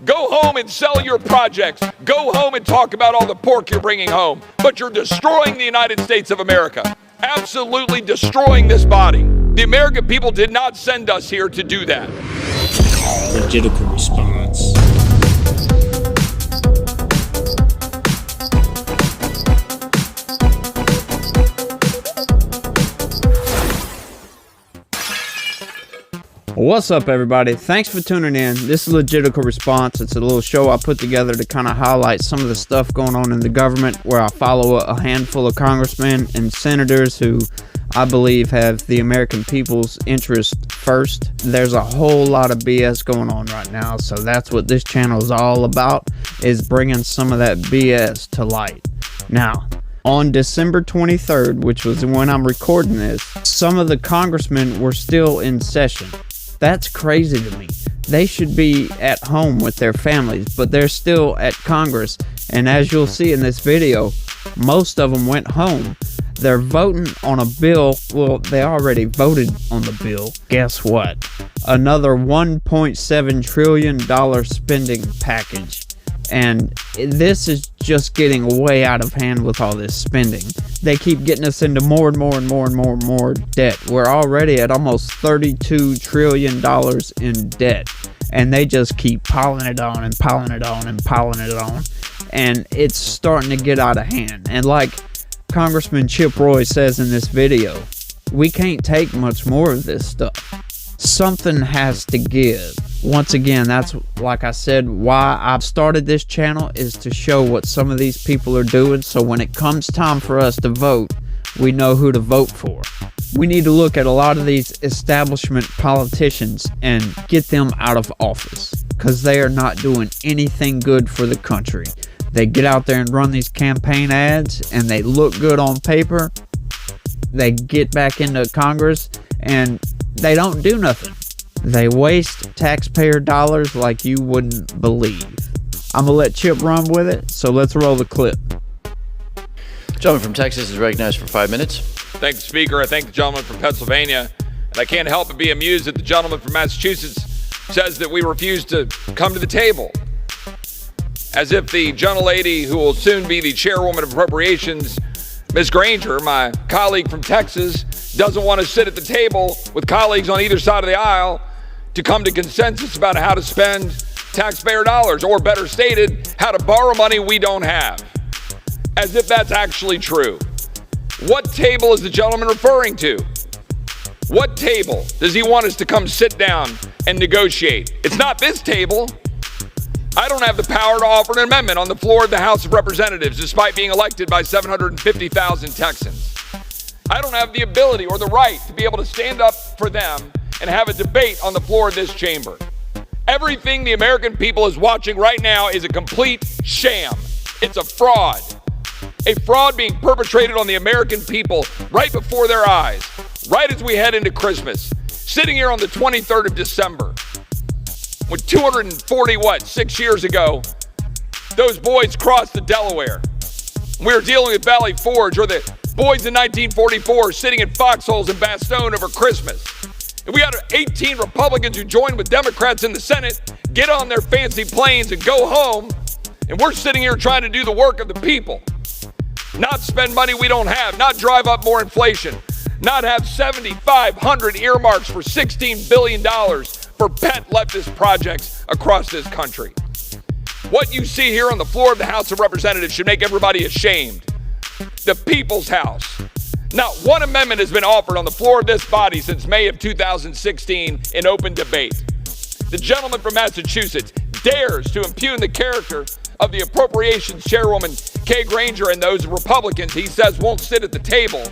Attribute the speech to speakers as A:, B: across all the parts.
A: Go home and sell your projects. Go home and talk about all the pork you're bringing home. But you're destroying the United States of America. Absolutely destroying this body. The American people did not send us here to do that.
B: Legitimate response.
C: What's up, everybody? Thanks for tuning in. This is Legitical Response. It's a little show I put together to kind of highlight some of the stuff going on in the government, where I follow a handful of congressmen and senators who I believe have the American people's interest first. There's a whole lot of BS going on right now, so that's what this channel is all about, is bringing some of that BS to light. Now, on December 23rd, which was when I'm recording this, some of the congressmen were still in session. That's crazy to me. They should be at home with their families, but they're still at Congress. And as you'll see in this video, most of them went home. They're voting on a bill. Well, they already voted on the bill. Guess what? Another $1.7 trillion spending package. And this is just getting way out of hand with all this spending. They keep getting us into more and more debt. We're already at almost $32 trillion in debt. And they just keep piling it on and piling it on and piling it on. And it's starting to get out of hand. And like Congressman Chip Roy says in this video, we can't take much more of this stuff. Something has to give. Once again, that's, like I said, why I've started this channel, is to show what some of these people are doing, so when it comes time for us to vote, we know who to vote for. We need to look at a lot of these establishment politicians and get them out of office, because they are not doing anything good for the country. They get out there and run these campaign ads, and they look good on paper. They get back into Congress, and they don't do nothing. They waste taxpayer dollars like you wouldn't believe. I'm gonna let Chip run with it, so let's roll the clip.
D: Gentleman from Texas is recognized for 5 minutes.
A: Thank the Speaker. I thank the gentleman from Pennsylvania. And I can't help but be amused that the gentleman from Massachusetts says that we refuse to come to the table. As if the gentlelady who will soon be the chairwoman of Appropriations, Ms. Granger, my colleague from Texas, doesn't want to sit at the table with colleagues on either side of the aisle to come to consensus about how to spend taxpayer dollars, or better stated, how to borrow money we don't have. As if that's actually true. What table is the gentleman referring to? What table does he want us to come sit down and negotiate? It's not this table. I don't have the power to offer an amendment on the floor of the House of Representatives, despite being elected by 750,000 Texans. I don't have the ability or the right to be able to stand up for them and have a debate on the floor of this chamber. Everything the American people is watching right now is a complete sham. It's a fraud. A fraud being perpetrated on the American people right before their eyes, right as we head into Christmas. Sitting here on the 23rd of December, when 6 years ago, those boys crossed the Delaware. We were dealing with Valley Forge, or the boys in 1944 sitting in foxholes in Bastogne over Christmas. And we had 18 Republicans who joined with Democrats in the Senate, get on their fancy planes and go home. And we're sitting here trying to do the work of the people. Not spend money we don't have, not drive up more inflation, not have 7,500 earmarks for $16 billion for pet leftist projects across this country. What you see here on the floor of the House of Representatives should make everybody ashamed. The People's House. Not one amendment has been offered on the floor of this body since May of 2016 in open debate. The gentleman from Massachusetts dares to impugn the character of the Appropriations Chairwoman Kay Granger and those Republicans he says won't sit at the table,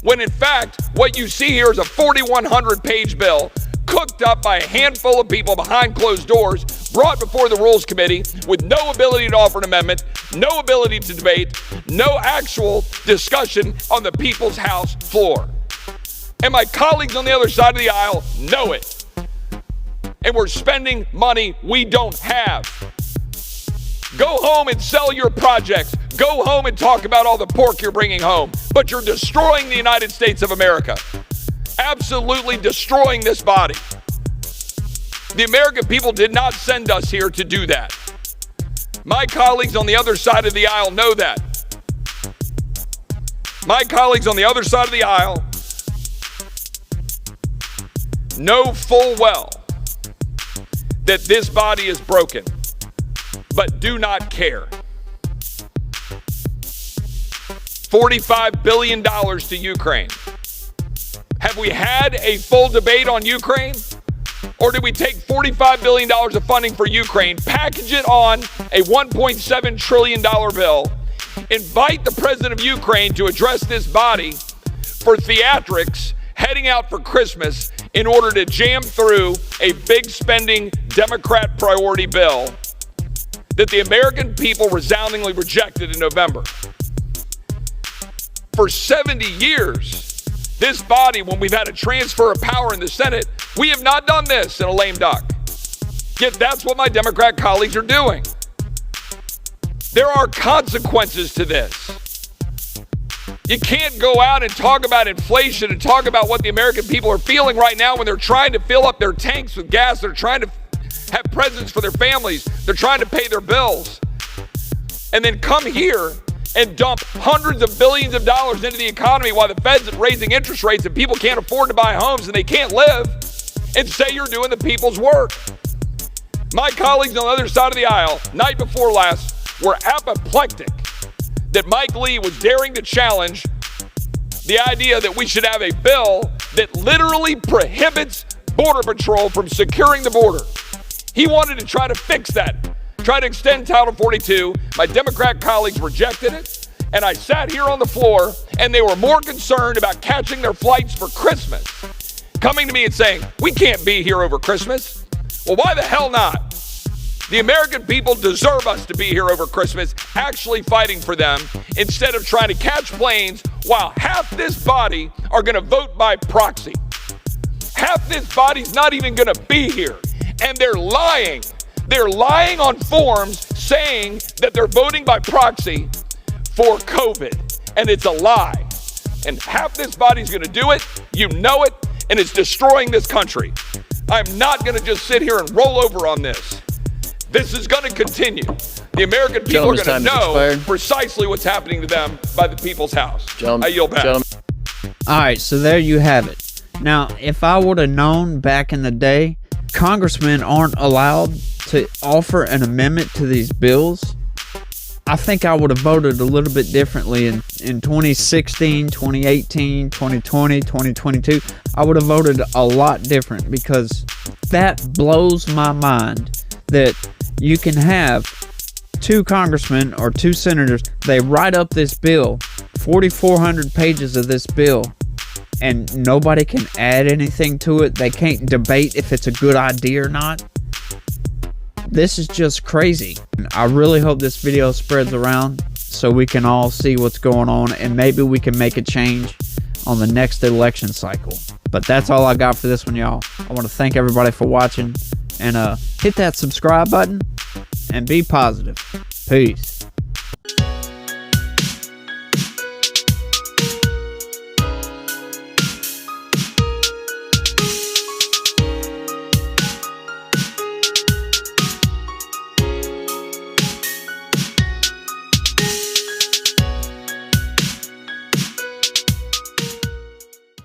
A: when in fact what you see here is a 4,100-page bill cooked up by a handful of people behind closed doors, brought before the Rules Committee with no ability to offer an amendment, no ability to debate, no actual discussion on the People's House floor. And my colleagues on the other side of the aisle know it. And we're spending money we don't have. Go home and sell your projects. Go home and talk about all the pork you're bringing home. But you're destroying the United States of America. Absolutely destroying this body. The American people did not send us here to do that. My colleagues on the other side of the aisle know that. My colleagues on the other side of the aisle know full well that this body is broken, but do not care. $45 billion to Ukraine. Have we had a full debate on Ukraine? Or did we take $45 billion of funding for Ukraine, package it on a $1.7 trillion bill, invite the president of Ukraine to address this body for theatrics heading out for Christmas in order to jam through a big spending Democrat priority bill that the American people resoundingly rejected in November? For 70 years, this body, when we've had a transfer of power in the Senate, we have not done this in a lame duck. Yet that's what my Democrat colleagues are doing. There are consequences to this. You can't go out and talk about inflation and talk about what the American people are feeling right now when they're trying to fill up their tanks with gas. They're trying to have presents for their families. They're trying to pay their bills. And then come here and dump hundreds of billions of dollars into the economy while the Fed's raising interest rates and people can't afford to buy homes and they can't live, and say you're doing the people's work. My colleagues on the other side of the aisle, night before last, were apoplectic that Mike Lee was daring to challenge the idea that we should have a bill that literally prohibits Border Patrol from securing the border. He wanted to try to fix that, try to extend Title 42. My Democrat colleagues rejected it, and I sat here on the floor, and they were more concerned about catching their flights for Christmas, coming to me and saying, we can't be here over Christmas. Well, why the hell not? The American people deserve us to be here over Christmas, actually fighting for them, instead of trying to catch planes while half this body are going to vote by proxy. Half this body's not even going to be here, and they're lying. They're lying on forms saying that they're voting by proxy for COVID, and it's a lie. And half this body's going to do it, you know it, and it's destroying this country. I'm not going to just sit here and roll over on this. This is going to continue. The American people are going to know precisely what's happening to them by the People's House. I yield back.
C: All right, so there you have it. Now, if I would have known back in the day, congressmen aren't allowed to offer an amendment to these bills, I think I would have voted a little bit differently in 2016, 2018, 2020, 2022. I would have voted a lot different, because that blows my mind that you can have two congressmen or two senators, they write up this bill, 4,400 pages of this bill, and nobody can add anything to it. They can't debate if it's a good idea or not. This is just crazy. I really hope this video spreads around so we can all see what's going on, and maybe we can make a change on the next election cycle. But that's all I got for this one, y'all. I want to thank everybody for watching, and hit that subscribe button and be positive. Peace.